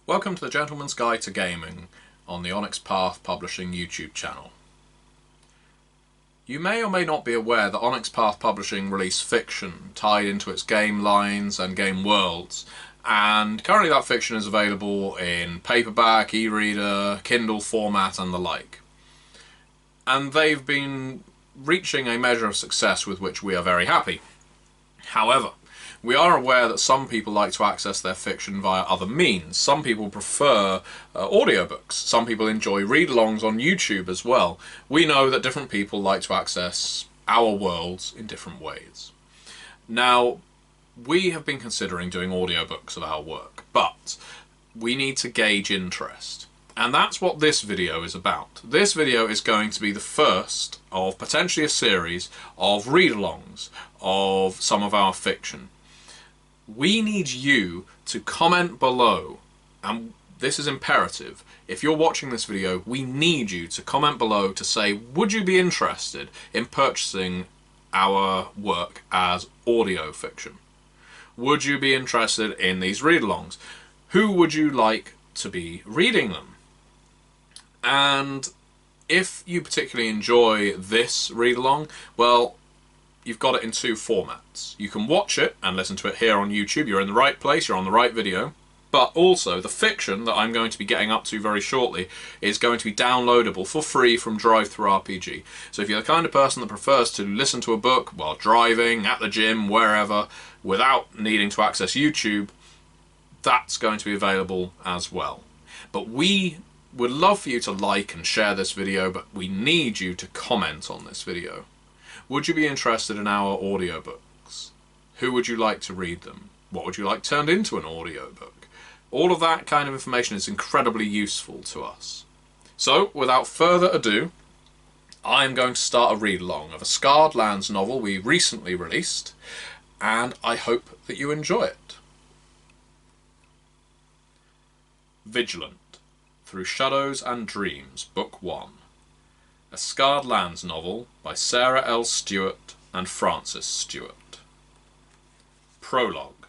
Welcome to the Gentleman's Guide to Gaming on the Onyx Path Publishing YouTube channel. You may or may not be aware that Onyx Path Publishing release fiction tied into its game lines and game worlds, and currently that fiction is available in paperback, e-reader, Kindle format and the like. And they've been reaching a measure of success with which we are very happy. However, we are aware that some people like to access their fiction via other means. Some people prefer audiobooks. Some people enjoy read-alongs on YouTube as well. We know that different people like to access our worlds in different ways. Now, we have been considering doing audiobooks of our work, but we need to gauge interest. And that's what this video is about. This video is going to be the first of potentially a series of read-alongs of some of our fiction. We need you to comment below, and this is imperative. If you're watching this video, we need you to comment below to say, would you be interested in purchasing our work as audio fiction? Would you be interested in these read-alongs? Who would you like to be reading them? And if you particularly enjoy this read-along, well, you've got it in two formats. You can watch it and listen to it here on YouTube. You're in the right place, you're on the right video. But also, the fiction that I'm going to be getting up to very shortly is going to be downloadable for free from DriveThruRPG. So if you're the kind of person that prefers to listen to a book while driving, at the gym, wherever, without needing to access YouTube, that's going to be available as well. But we would love for you to like and share this video, but we need you to comment on this video. Would you be interested in our audiobooks? Who would you like to read them? What would you like turned into an audiobook? All of that kind of information is incredibly useful to us. So, without further ado, I'm going to start a read-along of a Scarred Lands novel we recently released, and I hope that you enjoy it. Vigilant, Through Shadows and Dreams, Book 1. A Scarred Lands novel by Sarah L. Stewart and Frances Stewart. Prologue.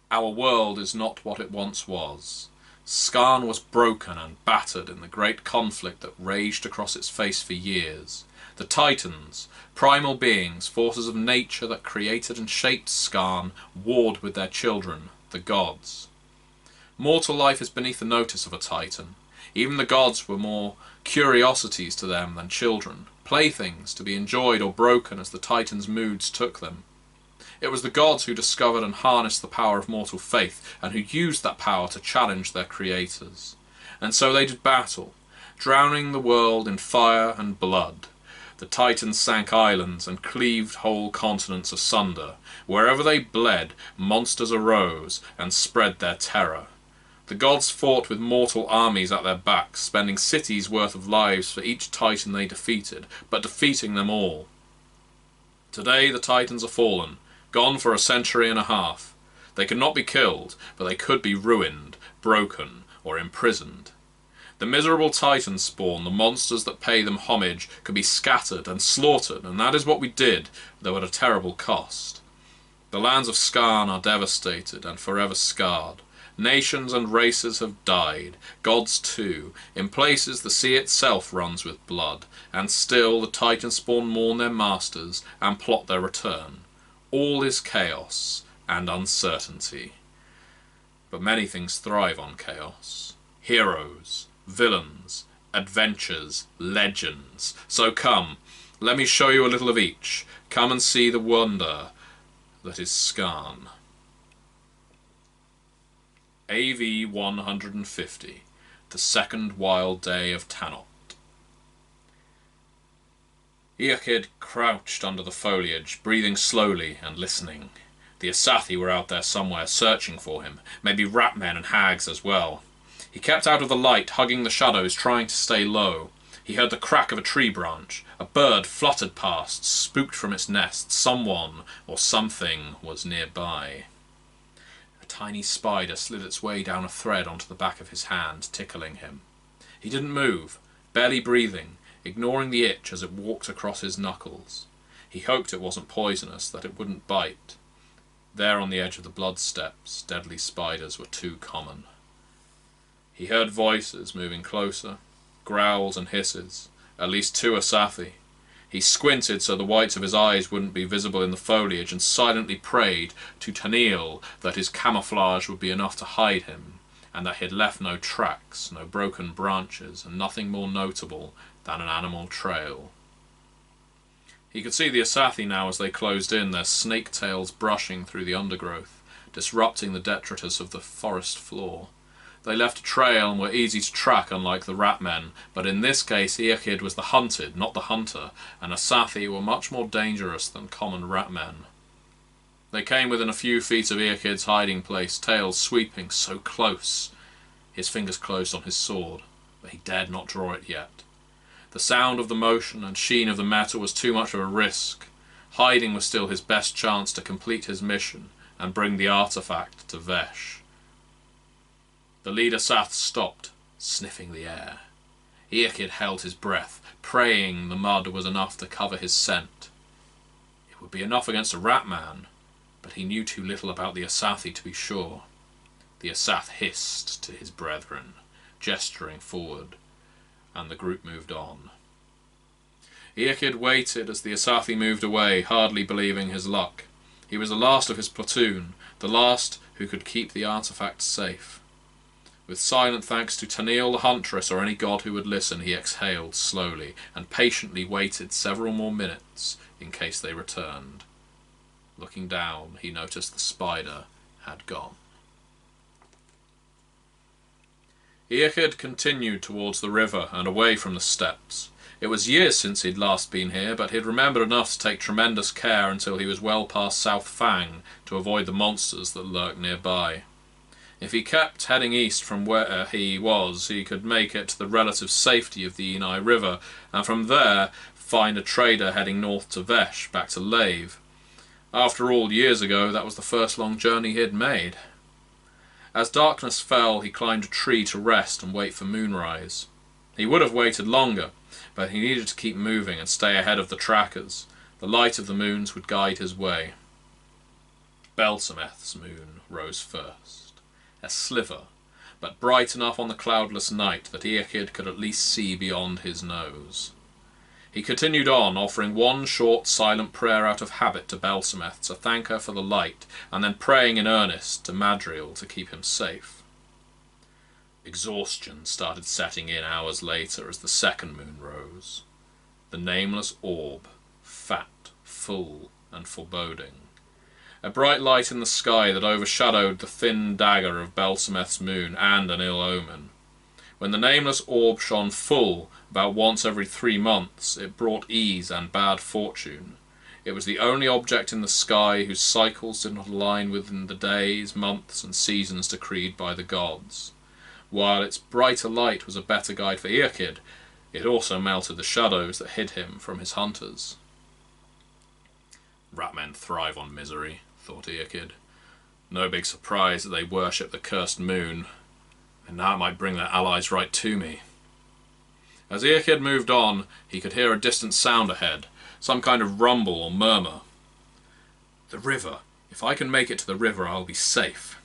Our world is not what it once was. Skarn was broken and battered in the great conflict that raged across its face for years. The Titans, primal beings, forces of nature that created and shaped Skarn, warred with their children, the gods. Mortal life is beneath the notice of a Titan. Even the gods were more curiosities to them than children, playthings to be enjoyed or broken as the Titans' moods took them. It was the gods who discovered and harnessed the power of mortal faith, and who used that power to challenge their creators. And so they did battle, drowning the world in fire and blood. The Titans sank islands and cleaved whole continents asunder. Wherever they bled, monsters arose and spread their terror. The gods fought with mortal armies at their backs, spending cities' worth of lives for each Titan they defeated, but defeating them all. Today the Titans are fallen, gone for a century and a half. They could not be killed, but they could be ruined, broken, or imprisoned. The miserable Titan spawn, the monsters that pay them homage, could be scattered and slaughtered, and that is what we did, though at a terrible cost. The lands of Skarn are devastated and forever scarred. Nations and races have died, gods too. In places the sea itself runs with blood, and still the Titan spawn mourn their masters and plot their return. All is chaos and uncertainty. But many things thrive on chaos. Heroes, villains, adventures, legends. So come, let me show you a little of each. Come and see the wonder that is Skarn. AV 150, The Second Wild Day of Tanot. Eokid crouched under the foliage, breathing slowly and listening. The Asathi were out there somewhere, searching for him, maybe rat men and hags as well. He kept out of the light, hugging the shadows, trying to stay low. He heard the crack of a tree branch. A bird fluttered past, spooked from its nest. Someone or something was nearby. A tiny spider slid its way down a thread onto the back of his hand, tickling him. He didn't move, barely breathing, ignoring the itch as it walked across his knuckles. He hoped it wasn't poisonous, that it wouldn't bite. There on the edge of the blood steppes, deadly spiders were too common. He heard voices moving closer, growls and hisses, at least 2 Asathi. He squinted so the whites of his eyes wouldn't be visible in the foliage and silently prayed to Tennille that his camouflage would be enough to hide him, and that he had left no tracks, no broken branches, and nothing more notable than an animal trail. He could see the Asathi now as they closed in, their snake tails brushing through the undergrowth, disrupting the detritus of the forest floor. They left a trail and were easy to track, unlike the rat men, but in this case Eakid was the hunted, not the hunter, and Asathi were much more dangerous than common rat men. They came within a few feet of Eakid's hiding place, tails sweeping so close. His fingers closed on his sword, but he dared not draw it yet. The sound of the motion and sheen of the metal was too much of a risk. Hiding was still his best chance to complete his mission and bring the artifact to Vesh. The leader Sath stopped, sniffing the air. Eakid held his breath, praying the mud was enough to cover his scent. It would be enough against a rat man, but he knew too little about the Asathi to be sure. The Asath hissed to his brethren, gesturing forward, and the group moved on. Eakid waited as the Asathi moved away, hardly believing his luck. He was the last of his platoon, the last who could keep the artifact safe. With silent thanks to Tennille the Huntress or any god who would listen, he exhaled slowly and patiently waited several more minutes in case they returned. Looking down, he noticed the spider had gone. Eakid continued towards the river and away from the steppes. It was years since he'd last been here, but he'd remembered enough to take tremendous care until he was well past South Fang to avoid the monsters that lurked nearby. If he kept heading east from where he was, he could make it to the relative safety of the Enai River, and from there find a trader heading north to Vesh, back to Lave. After all, years ago, that was the first long journey he had made. As darkness fell, he climbed a tree to rest and wait for moonrise. He would have waited longer, but he needed to keep moving and stay ahead of the trackers. The light of the moons would guide his way. Belsameth's moon rose first. A sliver, but bright enough on the cloudless night that Eakid could at least see beyond his nose. He continued on, offering one short, silent prayer out of habit to Belsameth to thank her for the light, and then praying in earnest to Madriel to keep him safe. Exhaustion started setting in hours later as the second moon rose. The nameless orb, fat, full, and foreboding. A bright light in the sky that overshadowed the thin dagger of Belsameth's moon, and an ill omen. When the nameless orb shone full, about once every 3 months, it brought ease and bad fortune. It was the only object in the sky whose cycles did not align within the days, months, and seasons decreed by the gods. While its brighter light was a better guide for Eakid, it also melted the shadows that hid him from his hunters. Ratmen thrive on misery, thought Eakid. No big surprise that they worship the cursed moon, and now it might bring their allies right to me. As Eakid moved on, he could hear a distant sound ahead, some kind of rumble or murmur. The river. If I can make it to the river, I'll be safe.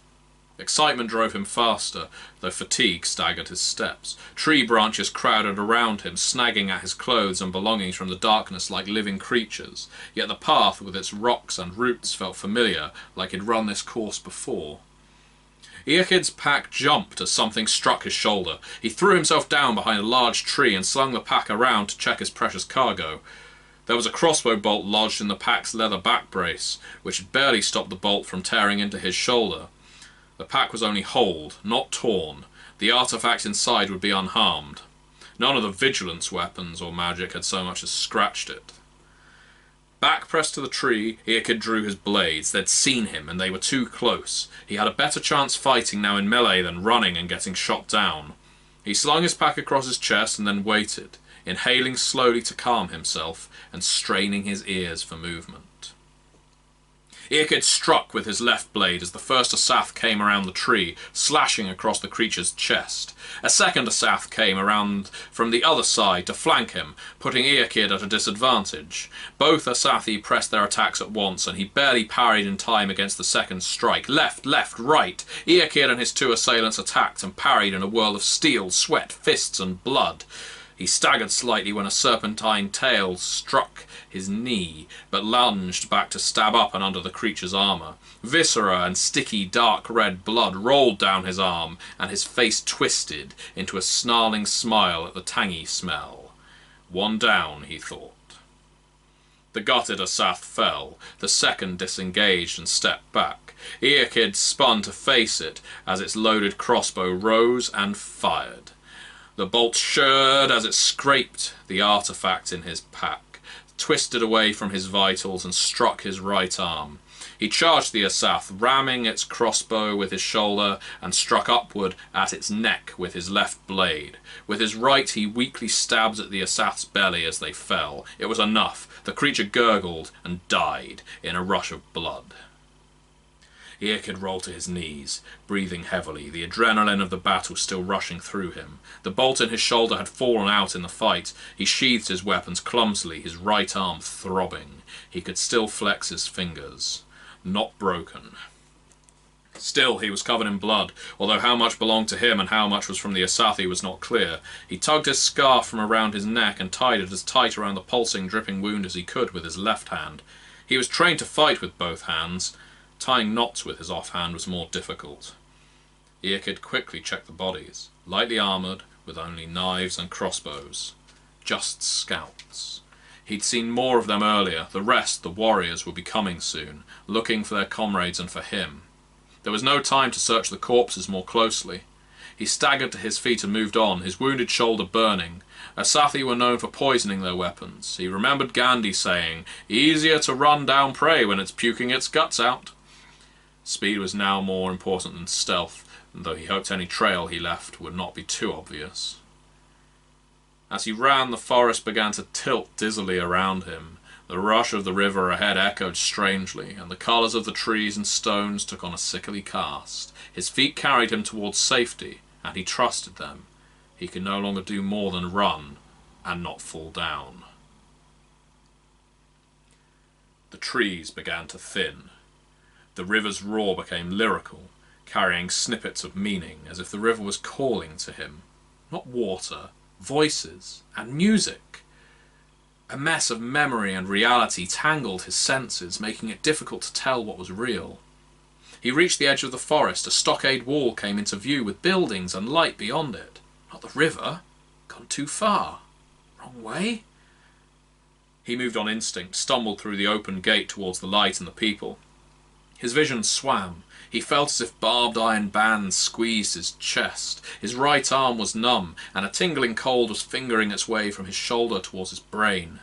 Excitement drove him faster, though fatigue staggered his steps. Tree branches crowded around him, snagging at his clothes and belongings from the darkness like living creatures, yet the path with its rocks and roots felt familiar, like he'd run this course before. Eakid's pack jumped as something struck his shoulder. He threw himself down behind a large tree and slung the pack around to check his precious cargo. There was a crossbow bolt lodged in the pack's leather back brace, which had barely stopped the bolt from tearing into his shoulder. The pack was only holed, not torn. The artifact inside would be unharmed. None of the Vigilant's weapons or magic had so much as scratched it. Back pressed to the tree, Eakid drew his blades. They'd seen him, and they were too close. He had a better chance fighting now in melee than running and getting shot down. He slung his pack across his chest and then waited, inhaling slowly to calm himself and straining his ears for movement. Earkid struck with his left blade as the first Asath came around the tree, slashing across the creature's chest. A second Asath came around from the other side to flank him, putting Earkid at a disadvantage. Both Asathi pressed their attacks at once, and he barely parried in time against the second strike. Left, left, right. Earkid and his two assailants attacked and parried in a whirl of steel, sweat, fists, and blood. He staggered slightly when a serpentine tail struck his knee, but lunged back to stab up and under the creature's armour. Viscera and sticky dark red blood rolled down his arm, and his face twisted into a snarling smile at the tangy smell. One down, he thought. The gutted Asath fell. The second disengaged and stepped back. Earkid spun to face it as its loaded crossbow rose and fired. The bolt shirred as it scraped the artifact in his pack, twisted away from his vitals and struck his right arm. He charged the Asath, ramming its crossbow with his shoulder, and struck upward at its neck with his left blade. With his right he weakly stabbed at the Asath's belly as they fell. It was enough. The creature gurgled and died in a rush of blood. Earkid rolled to his knees, breathing heavily, the adrenaline of the battle still rushing through him. The bolt in his shoulder had fallen out in the fight. He sheathed his weapons clumsily, his right arm throbbing. He could still flex his fingers. Not broken. Still, he was covered in blood, although how much belonged to him and how much was from the Asathi was not clear. He tugged his scarf from around his neck and tied it as tight around the pulsing, dripping wound as he could with his left hand. He was trained to fight with both hands. Tying knots with his offhand was more difficult. Earkid quickly checked the bodies, lightly armoured, with only knives and crossbows. Just scouts. He'd seen more of them earlier. The rest, the warriors, would be coming soon, looking for their comrades and for him. There was no time to search the corpses more closely. He staggered to his feet and moved on, his wounded shoulder burning. Asathi were known for poisoning their weapons. He remembered Gandhi saying, "Easier to run down prey when it's puking its guts out." Speed was now more important than stealth, though he hoped any trail he left would not be too obvious. As he ran, the forest began to tilt dizzily around him. The rush of the river ahead echoed strangely, and the colours of the trees and stones took on a sickly cast. His feet carried him towards safety, and he trusted them. He could no longer do more than run, and not fall down. The trees began to thin. The river's roar became lyrical, carrying snippets of meaning, as if the river was calling to him. Not water, voices, and music. A mess of memory and reality tangled his senses, making it difficult to tell what was real. He reached the edge of the forest. A stockade wall came into view with buildings and light beyond it. Not the river. Gone too far. Wrong way? He moved on instinct, stumbled through the open gate towards the light and the people. His vision swam. He felt as if barbed iron bands squeezed his chest. His right arm was numb, and a tingling cold was fingering its way from his shoulder towards his brain.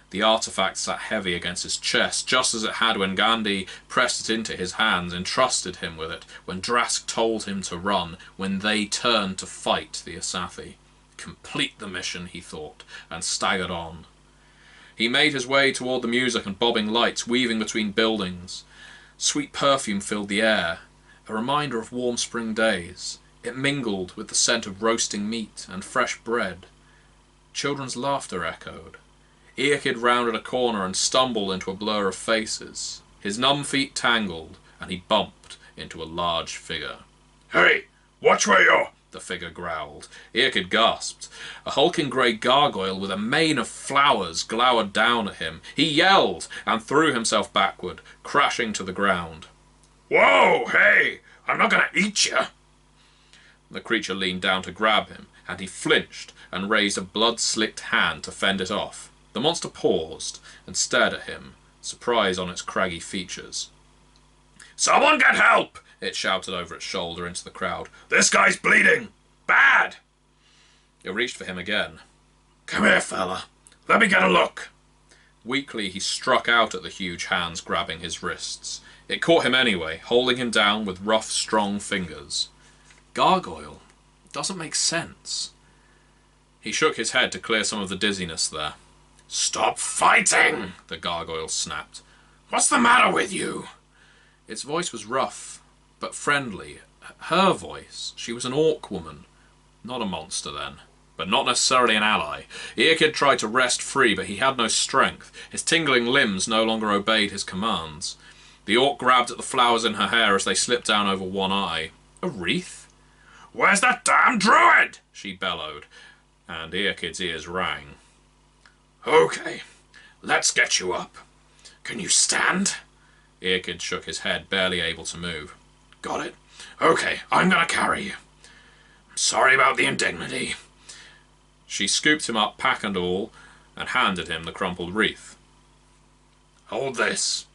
The artifact sat heavy against his chest, just as it had when Gandhi pressed it into his hands, entrusted him with it, when Drask told him to run, when they turned to fight the Asathi. Complete the mission, he thought, and staggered on. He made his way toward the music and bobbing lights, weaving between buildings. Sweet perfume filled the air, a reminder of warm spring days. It mingled with the scent of roasting meat and fresh bread. Children's laughter echoed. Earkid rounded a corner and stumbled into a blur of faces. His numb feet tangled, and he bumped into a large figure. "Hey, watch where you're!" the figure growled. Earkid gasped. A hulking grey gargoyle with a mane of flowers glowered down at him. He yelled and threw himself backward, crashing to the ground. "Whoa, hey! I'm not going to eat you!" The creature leaned down to grab him, and he flinched and raised a blood-slicked hand to fend it off. The monster paused and stared at him, surprise on its craggy features. "Someone get help!" it shouted over its shoulder into the crowd. "This guy's bleeding! Bad!" It reached for him again. "Come here, fella. Let me get a look." Weakly, he struck out at the huge hands grabbing his wrists. It caught him anyway, holding him down with rough, strong fingers. Gargoyle. Doesn't make sense. He shook his head to clear some of the dizziness there. "Stop fighting!" the gargoyle snapped. What's the matter with you? Its voice was rough, but friendly. Her voice. She was an orc woman. Not a monster, then. But not necessarily an ally. Earkid tried to wrest free, but he had no strength. His tingling limbs no longer obeyed his commands. The orc grabbed at the flowers in her hair as they slipped down over one eye. A wreath? "Where's that damn druid?" she bellowed, and Earkid's ears rang. "Okay, let's get you up. Can you stand?" Earkid shook his head, barely able to move. "Got it. Okay, I'm gonna carry you. Sorry about the indignity." She scooped him up, pack and all, and handed him the crumpled wreath. "Hold this."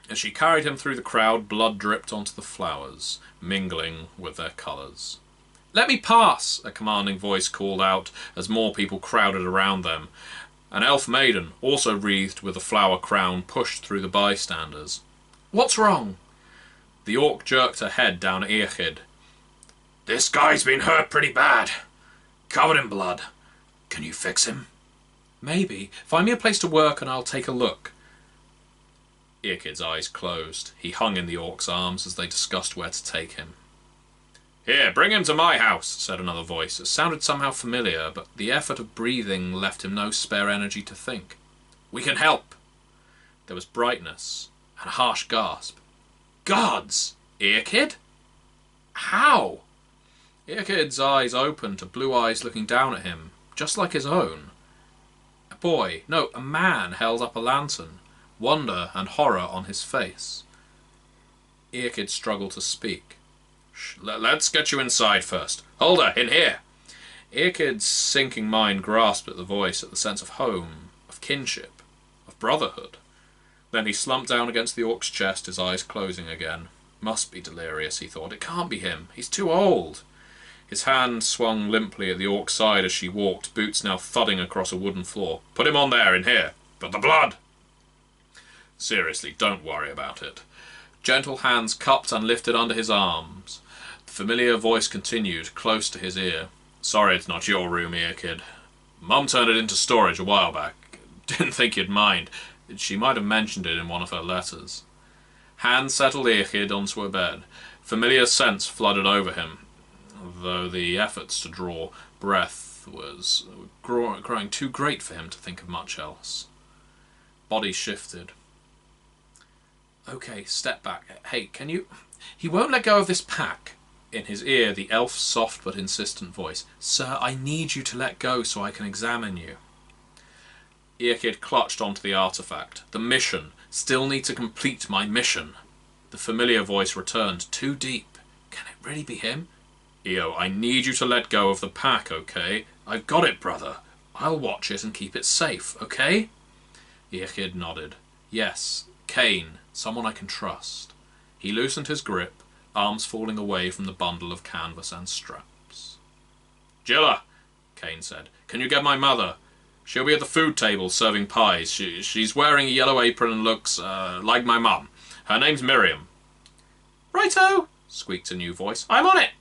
As she carried him through the crowd, blood dripped onto the flowers, mingling with their colours. "Let me pass," a commanding voice called out as more people crowded around them. An elf maiden, also wreathed with a flower crown, pushed through the bystanders. "What's wrong?" The orc jerked her head down at Earkid. "This guy's been hurt pretty bad. Covered in blood. Can you fix him?" "Maybe. Find me a place to work and I'll take a look." Earkid's eyes closed. He hung in the orc's arms as they discussed where to take him. "Here, bring him to my house," said another voice. It sounded somehow familiar, but the effort of breathing left him no spare energy to think. "We can help." There was brightness and a harsh gasp. "Gods! Earkid? How?" Earkid's eyes opened to blue eyes looking down at him, just like his own. A boy, no, a man held up a lantern, wonder and horror on his face. Earkid struggled to speak. "Let's get you inside first. Hold her, in here." Earkid's sinking mind grasped at the voice, at the sense of home, of kinship, of brotherhood. Then he slumped down against the orc's chest, his eyes closing again. Must be delirious, he thought. It can't be him. He's too old. His hand swung limply at the orc's side as she walked, boots now thudding across a wooden floor. "Put him on there, in here. But the blood!" "Seriously, don't worry about it." Gentle hands cupped and lifted under his arms. The familiar voice continued, close to his ear. "Sorry it's not your room, Earkid. Mum turned it into storage a while back. Didn't think you'd mind. She might have mentioned it in one of her letters." Hands settled Earkid onto a bed. Familiar sense flooded over him, though the efforts to draw breath was growing too great for him to think of much else. Body shifted. "Okay, step back. Hey, can you..." "He won't let go of this pack." In his ear, the elf's soft but insistent voice. "Sir, I need you to let go so I can examine you." Earkid clutched onto the artifact. "The mission. Still need to complete my mission." The familiar voice returned, too deep. "Can it really be him?" "Eo, I need you to let go of the pack, okay? I've got it, brother. I'll watch it and keep it safe, okay?" Earkid nodded. "Yes, Kane, someone I can trust." He loosened his grip, arms falling away from the bundle of canvas and straps. "Jilla," Kane said, "can you get my mother? She'll be at the food table serving pies. She's wearing a yellow apron and looks like my mum. Her name's Miriam." "Righto," squeaked a new voice. "I'm on it."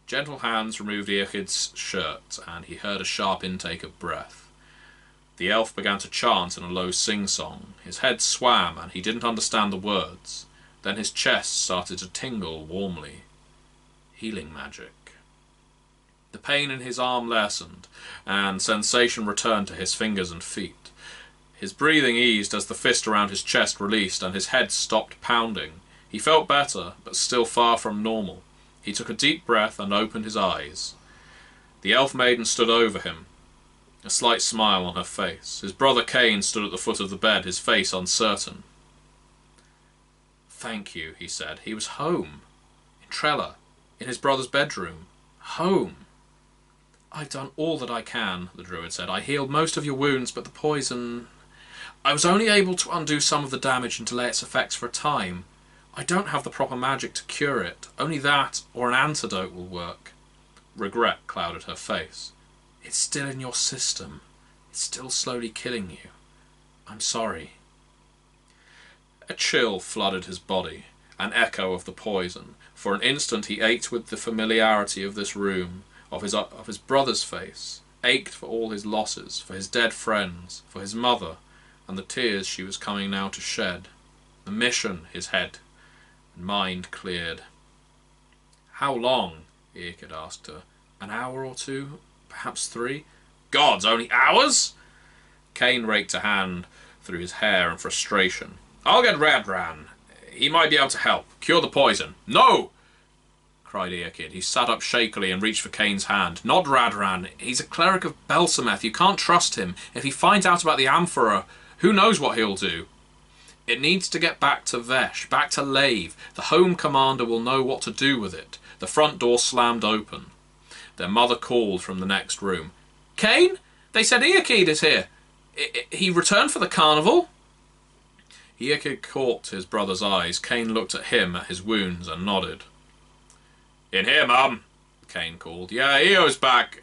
Gentle hands removed Earkid's shirt, and he heard a sharp intake of breath. The elf began to chant in a low sing-song. His head swam, and he didn't understand the words. Then his chest started to tingle warmly. Healing magic. The pain in his arm lessened, and sensation returned to his fingers and feet. His breathing eased as the fist around his chest released, and his head stopped pounding. He felt better, but still far from normal. He took a deep breath and opened his eyes. The elf maiden stood over him, a slight smile on her face. His brother Kane stood at the foot of the bed, his face uncertain. "Thank you," he said. He was home. In Trella. In his brother's bedroom. Home. "I've done all that I can," the druid said. "I healed most of your wounds, but the poison... I was only able to undo some of the damage and delay its effects for a time. I don't have the proper magic to cure it. Only that, or an antidote, will work." Regret clouded her face. "It's still in your system. It's still slowly killing you. I'm sorry." A chill flooded his body, an echo of the poison. For an instant he ached with the familiarity of this room, of his brother's face, ached for all his losses, for his dead friends, for his mother, and the tears she was coming now to shed. The mission, his head and mind cleared. How long? Eakid asked her. An hour or two? Perhaps 3? Gods, only hours? Kane raked a hand through his hair in frustration. I'll get Radran. He might be able to help. Cure the poison. No! Cried Eakid. He sat up shakily and reached for Kane's hand. Not Radran. He's a cleric of Belsameth. You can't trust him. If he finds out about the Amphora, who knows what he'll do? It needs to get back to Vesh, back to Lave. The Home Commander will know what to do with it. The front door slammed open. Their mother called from the next room. Kane? They said Eakid is here. He returned for the carnival? Eakid caught his brother's eyes. Kane looked at him, at his wounds, and nodded. In here, Mum, Kane called. Yeah, Eo's back,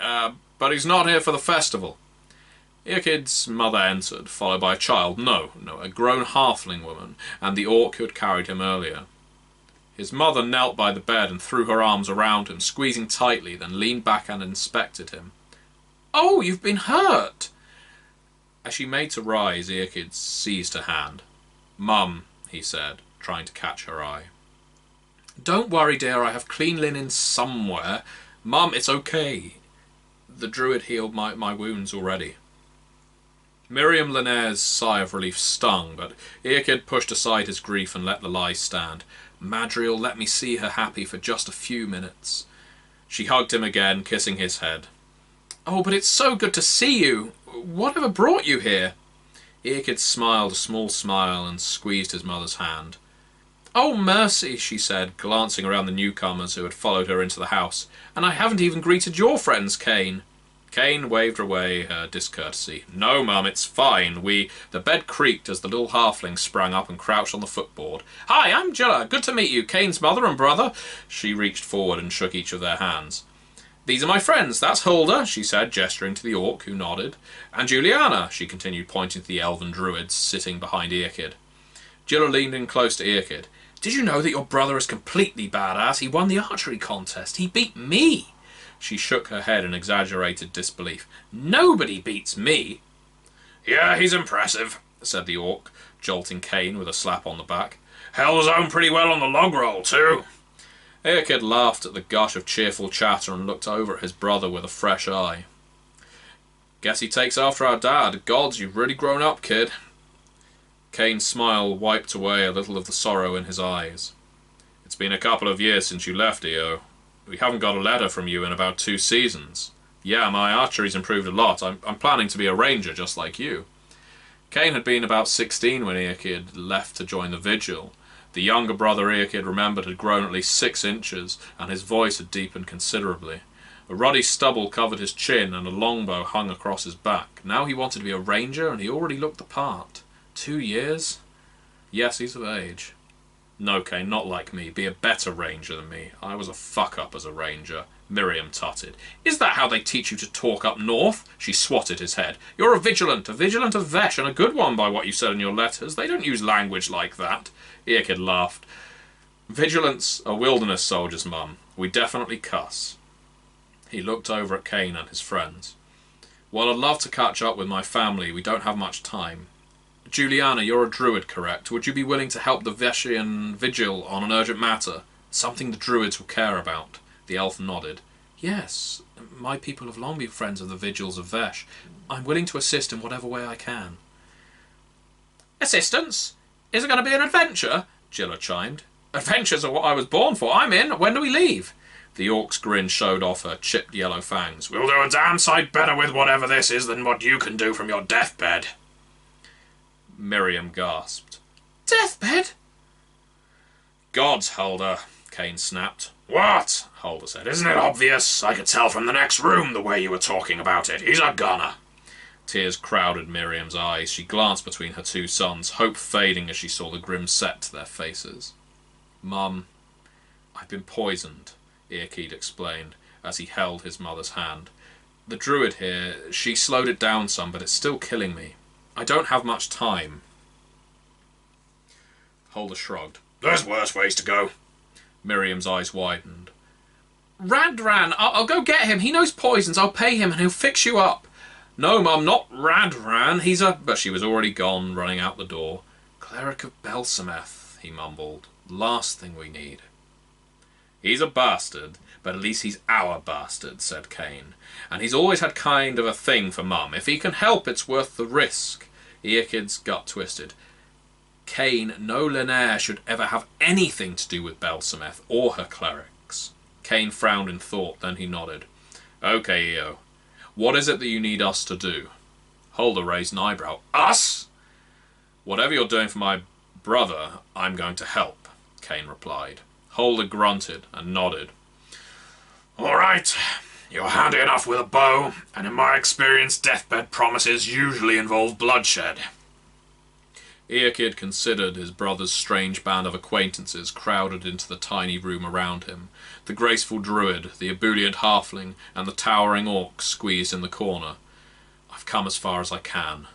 but he's not here for the festival. Eakid's mother entered, followed by a child, no, a grown halfling woman, and the orc who had carried him earlier. His mother knelt by the bed and threw her arms around him, squeezing tightly, then leaned back and inspected him. Oh, you've been hurt! As she made to rise, Eakid seized her hand. Mum, he said, trying to catch her eye. Don't worry, dear, I have clean linen somewhere. Mum, it's okay. The druid healed my wounds already. Miriam Linnair's sigh of relief stung, but Eakid pushed aside his grief and let the lie stand. Madriel let me see her happy for just a few minutes. She hugged him again, kissing his head. Oh, but it's so good to see you. Whatever brought you here? Eakid smiled a small smile and squeezed his mother's hand. Oh, mercy, she said, glancing around the newcomers who had followed her into the house. And I haven't even greeted your friends, Kane. Kane waved away her discourtesy. No, Mum, it's fine. The bed creaked as the little halfling sprang up and crouched on the footboard. Hi, I'm Jilla. Good to meet you, Kane's mother and brother. She reached forward and shook each of their hands. These are my friends. That's Hulda, she said, gesturing to the orc, who nodded. And Juliana, she continued, pointing to the elven druids sitting behind Eakid. Jilla leaned in close to Eakid. Did you know that your brother is completely badass? He won the archery contest. He beat me. She shook her head in exaggerated disbelief. Nobody beats me. Yeah, he's impressive, said the orc, jolting Kane with a slap on the back. Held his own pretty well on the log roll, too. Eakid laughed at the gush of cheerful chatter and looked over at his brother with a fresh eye. Guess he takes after our dad. Gods, you've really grown up, kid. Kane's smile wiped away a little of the sorrow in his eyes. It's been a couple of years since you left, Eo. We haven't got a letter from you in about 2 seasons. Yeah, my archery's improved a lot. I'm planning to be a ranger just like you. Kane had been about 16 when Eakid left to join the Vigil. The younger brother Eakid remembered had grown at least 6 inches, and his voice had deepened considerably. A ruddy stubble covered his chin, and a longbow hung across his back. Now he wanted to be a ranger, and he already looked the part. 2 years? Yes, he's of age. No, Kane, not like me. Be a better ranger than me. I was a fuck-up as a ranger. Miriam tutted. Is that how they teach you to talk up north? She swatted his head. You're a Vigilant of Vesh, and a good one by what you said in your letters. They don't use language like that. Eakid laughed. Vigilants are wilderness soldiers, Mum. We definitely cuss. He looked over at Kane and his friends. Well, I'd love to catch up with my family. We don't have much time. Juliana, you're a druid, correct? Would you be willing to help the Veshian Vigil on an urgent matter? Something the druids will care about. The elf nodded. Yes, my people have long been friends of the Vigils of Vesh. I'm willing to assist in whatever way I can. Assistance? Is it going to be an adventure? Jilla chimed. Adventures are what I was born for. I'm in. When do we leave? The orc's grin showed off her chipped yellow fangs. We'll do a damn sight better with whatever this is than what you can do from your deathbed. Miriam gasped. Deathbed? Gods, Hulda, Kane snapped. What? Hulda said. Isn't it obvious? I could tell from the next room the way you were talking about it. He's a gunner. Tears crowded Miriam's eyes. She glanced between her 2 sons, hope fading as she saw the grim set to their faces. Mum, I've been poisoned, Eakid explained, as he held his mother's hand. The druid here, she slowed it down some, but it's still killing me. I don't have much time. Hulda shrugged. There's worse ways to go. Miriam's eyes widened. Radran, I'll go get him. He knows poisons. I'll pay him and he'll fix you up. No, Mum, not Radran. He's a... But she was already gone, running out the door. Cleric of Belsameth, he mumbled. Last thing we need. He's a bastard, but at least he's our bastard, said Cain. And he's always had kind of a thing for Mum. If he can help, it's worth the risk. Earkid's gut twisted. Cain, no Lenaire should ever have anything to do with Belsameth or her clerics. Cain frowned in thought, then he nodded. Okay, Eo. What is it that you need us to do? Holder raised an eyebrow. Us? Whatever you're doing for my brother, I'm going to help, Cain replied. Holder grunted and nodded. All right. You're handy enough with a bow, and in my experience, deathbed promises usually involve bloodshed. Earkid considered his brother's strange band of acquaintances crowded into the tiny room around him. The graceful druid, the ebullient halfling, and the towering orc squeezed in the corner. I've come as far as I can.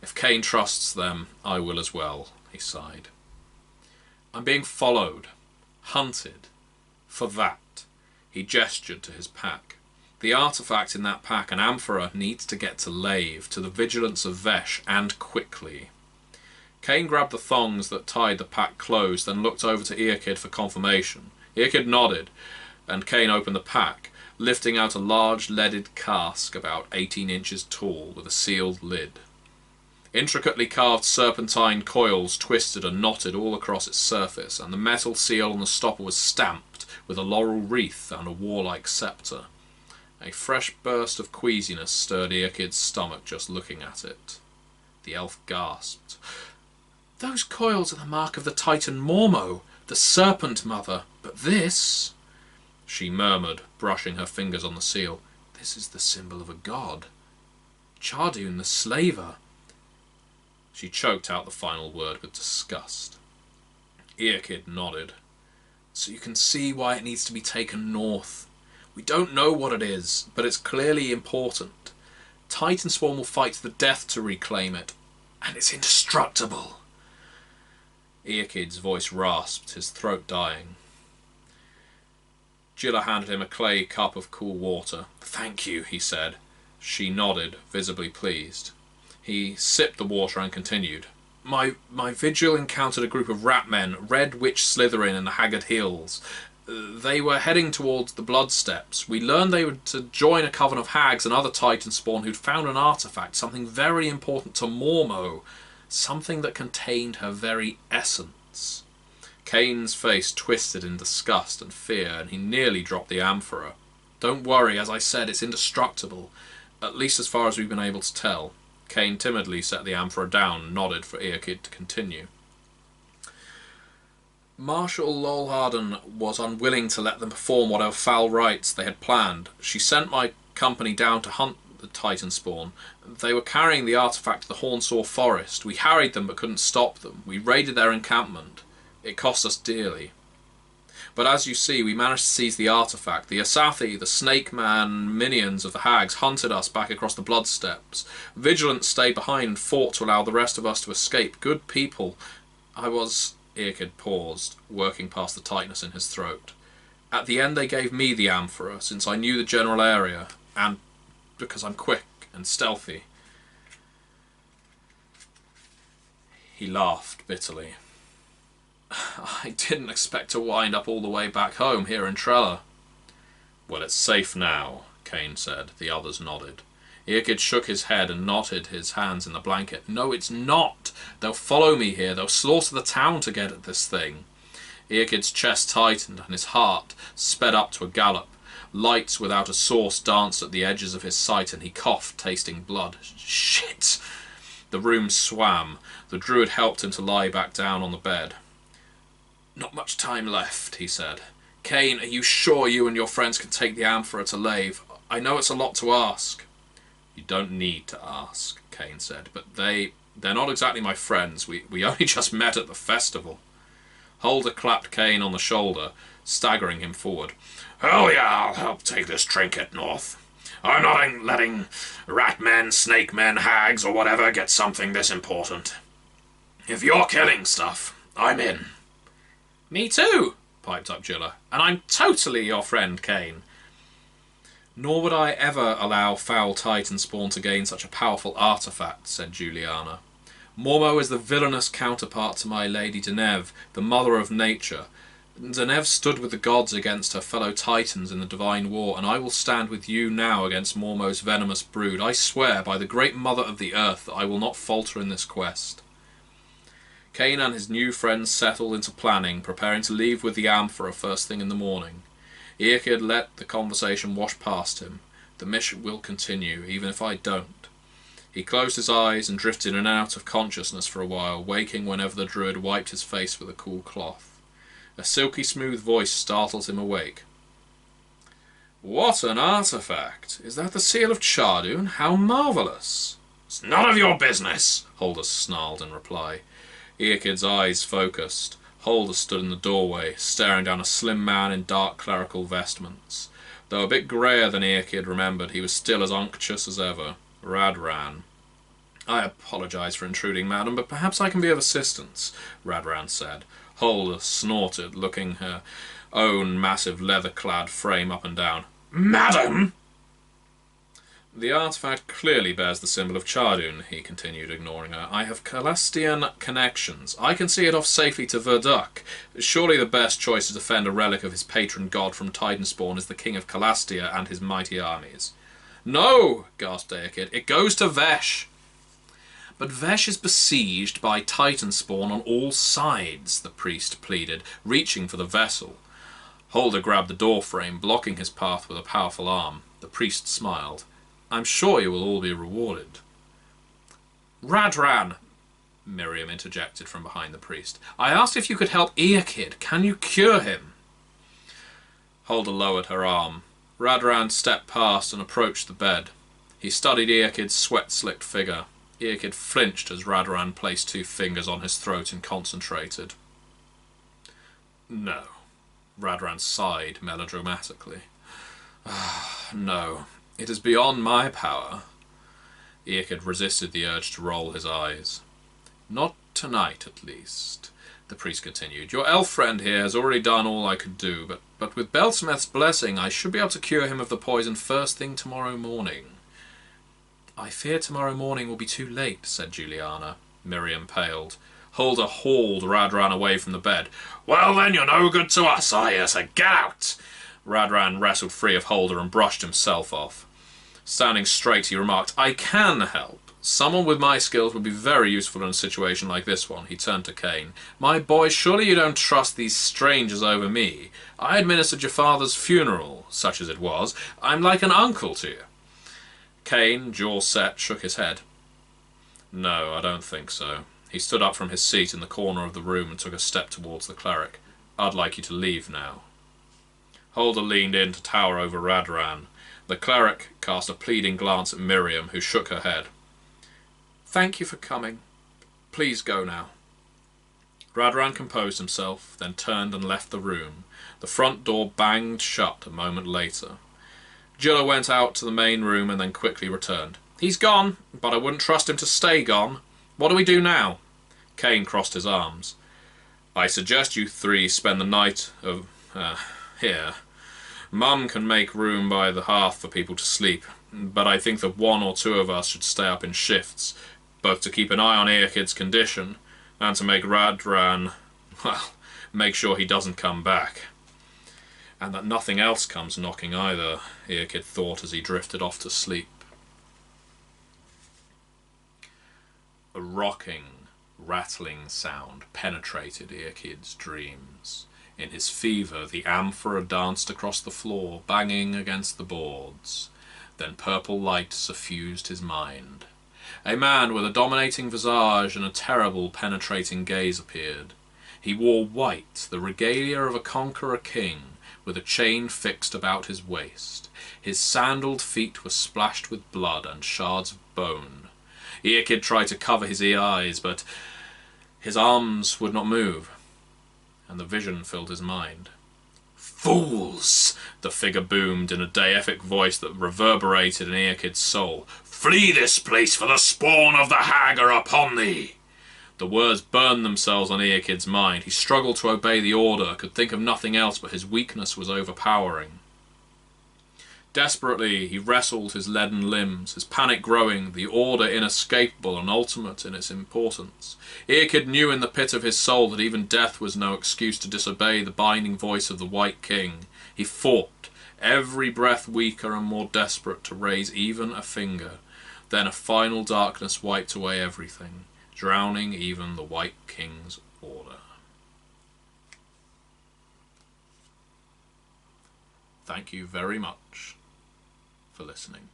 If Cain trusts them, I will as well, he sighed. I'm being followed, hunted, for that. He gestured to his pack. The artifact in that pack, an amphora, needs to get to Lave, to the Vigilance of Vesh, and quickly. Cain grabbed the thongs that tied the pack closed, then looked over to Earkid for confirmation. Earkid nodded, and Cain opened the pack, lifting out a large leaded cask about 18 inches tall, with a sealed lid. Intricately carved serpentine coils twisted and knotted all across its surface, and the metal seal on the stopper was stamped with a laurel wreath and a warlike sceptre. A fresh burst of queasiness stirred Earkid's stomach just looking at it. The elf gasped. Those coils are the mark of the Titan Mormo, the Serpent Mother. But this... She murmured, brushing her fingers on the seal. This is the symbol of a god. Chardoon the Slaver. She choked out the final word with disgust. Earkid nodded. So you can see why it needs to be taken north. We don't know what it is, but it's clearly important. Titanspawn will fight to the death to reclaim it, and it's indestructible. Earkid's voice rasped, his throat dying. Gilla handed him a clay cup of cool water. Thank you, he said. She nodded, visibly pleased. He sipped the water and continued. My vigil encountered a group of rat men, Red Witch Slytherin in the Haggard Hills. They were heading towards the Blood Steps. We learned they were to join a coven of hags and other Titanspawn who'd found an artifact, something very important to Mormo, something that contained her very essence. Cain's face twisted in disgust and fear, and he nearly dropped the amphora. Don't worry, as I said, it's indestructible, at least as far as we've been able to tell. Cain timidly set the amphora down and nodded for Earkid to continue. Marshal Lolharden was unwilling to let them perform whatever foul rites they had planned. She sent my company down to hunt the Titanspawn. They were carrying the artifact to the Hornsaw Forest. We harried them but couldn't stop them. We raided their encampment. It cost us dearly. But as you see, we managed to seize the artifact. The Asathi, the Snake Man minions of the hags, hunted us back across the Blood Steps. Vigilant stayed behind and fought to allow the rest of us to escape. Good people. Earkid paused, working past the tightness in his throat. At the end they gave me the amphora, since I knew the general area, and because I'm quick and stealthy. He laughed bitterly. I didn't expect to wind up all the way back home here in Trella. Well, it's safe now, Cain said. The others nodded. Earkid shook his head and knotted his hands in the blanket. No, it's not. They'll follow me here. They'll slaughter the town to get at this thing. Earkid's chest tightened and his heart sped up to a gallop. Lights without a source danced at the edges of his sight and he coughed, tasting blood. Shit! The room swam. The druid helped him to lie back down on the bed. Not much time left, he said. Cain, are you sure you and your friends can take the amphora to Lave? I know it's a lot to ask. You don't need to ask, Cain said, but they're not exactly my friends. We only just met at the festival. Holder clapped Cain on the shoulder, staggering him forward. Hell yeah, I'll help take this trinket north. I'm not letting rat men, snake men, hags, or whatever get something this important. If you're killing stuff, I'm in. Me too, piped up Gilla, and I'm totally your friend, Cain. Nor would I ever allow foul Titan spawn to gain such a powerful artifact, said Juliana. Mormo is the villainous counterpart to my lady Deneve, the mother of nature. Deneve stood with the gods against her fellow Titans in the divine war, and I will stand with you now against Mormo's venomous brood. I swear by the great mother of the earth that I will not falter in this quest. Cain and his new friends settled into planning, preparing to leave with the Amphora first thing in the morning. Earkid let the conversation wash past him. The mission will continue, even if I don't. He closed his eyes and drifted in and out of consciousness for a while, waking whenever the druid wiped his face with a cool cloth. A silky smooth voice startled him awake. "What an artifact! Is that the seal of Chardoon? How marvellous!" "It's none of your business," Holder snarled in reply. Earkid's eyes focused. Holder stood in the doorway, staring down a slim man in dark clerical vestments. Though a bit greyer than Earkid remembered, he was still as unctuous as ever. Radran. "I apologise for intruding, madam, but perhaps I can be of assistance," Radran said. Holder snorted, looking her own massive leather-clad frame up and down. "Madam!" "The artifact clearly bears the symbol of Chardoon," he continued, ignoring her. "I have Calastian connections. I can see it off safely to Verduk. Surely the best choice to defend a relic of his patron god from Titans-spawn is the King of Calastia and his mighty armies." "No!" gasped Earkid. "It goes to Vesh." "But Vesh is besieged by Titan-spawn on all sides," the priest pleaded, reaching for the vessel. Holder grabbed the doorframe, blocking his path with a powerful arm. The priest smiled. "I'm sure you will all be rewarded." "Radran," Miriam interjected from behind the priest. "I asked if you could help Earkid. Can you cure him?" Holder lowered her arm. Radran stepped past and approached the bed. He studied Earkid's sweat-slicked figure. Earkid flinched as Radran placed 2 fingers on his throat and concentrated. "No." Radran sighed melodramatically. "No. It is beyond my power." Earkid resisted the urge to roll his eyes. "Not tonight, at least," the priest continued. "Your elf friend here has already done all I could do, but with Belsmeth's blessing I should be able to cure him of the poison first thing tomorrow morning." "I fear tomorrow morning will be too late," said Juliana. Miriam paled. Holder hauled Radran away from the bed. "Well then, you're no good to us, are you? So get out!" Radran wrestled free of Holder and brushed himself off. Standing straight, he remarked, "I can help. Someone with my skills would be very useful in a situation like this one." He turned to Cain. "My boy, surely you don't trust these strangers over me. I administered your father's funeral, such as it was. I'm like an uncle to you." Cain, jaw set, shook his head. "No, I don't think so." He stood up from his seat in the corner of the room and took a step towards the cleric. "I'd like you to leave now." Holder leaned in to tower over Radran. The cleric cast a pleading glance at Miriam, who shook her head. "Thank you for coming. Please go now." Radran composed himself, then turned and left the room. The front door banged shut a moment later. Jilla went out to the main room and then quickly returned. "He's gone, but I wouldn't trust him to stay gone. What do we do now?" Cain crossed his arms. "I suggest you 3 spend the night here. Mum can make room by the hearth for people to sleep, but I think that 1 or 2 of us should stay up in shifts, both to keep an eye on Earkid's condition and to make Radran, well, make sure he doesn't come back. And that nothing else comes knocking either," Earkid thought as he drifted off to sleep. A rocking, rattling sound penetrated Earkid's dreams. In his fever, the amphora danced across the floor, banging against the boards. Then purple light suffused his mind. A man with a dominating visage and a terrible, penetrating gaze appeared. He wore white, the regalia of a conqueror king, with a chain fixed about his waist. His sandaled feet were splashed with blood and shards of bone. Earkid tried to cover his eyes, but his arms would not move, and the vision filled his mind. "Fools!" the figure boomed in a deific voice that reverberated in Earkid's soul. "Flee this place, for the spawn of the hag are upon thee!" The words burned themselves on Earkid's mind. He struggled to obey the order, could think of nothing else, but his weakness was overpowering. Desperately he wrestled his leaden limbs, his panic growing, the order inescapable and ultimate in its importance. Earkid knew in the pit of his soul that even death was no excuse to disobey the binding voice of the White King. He fought, every breath weaker and more desperate to raise even a finger. Then a final darkness wiped away everything, drowning even the White King's order. Thank you very much for listening.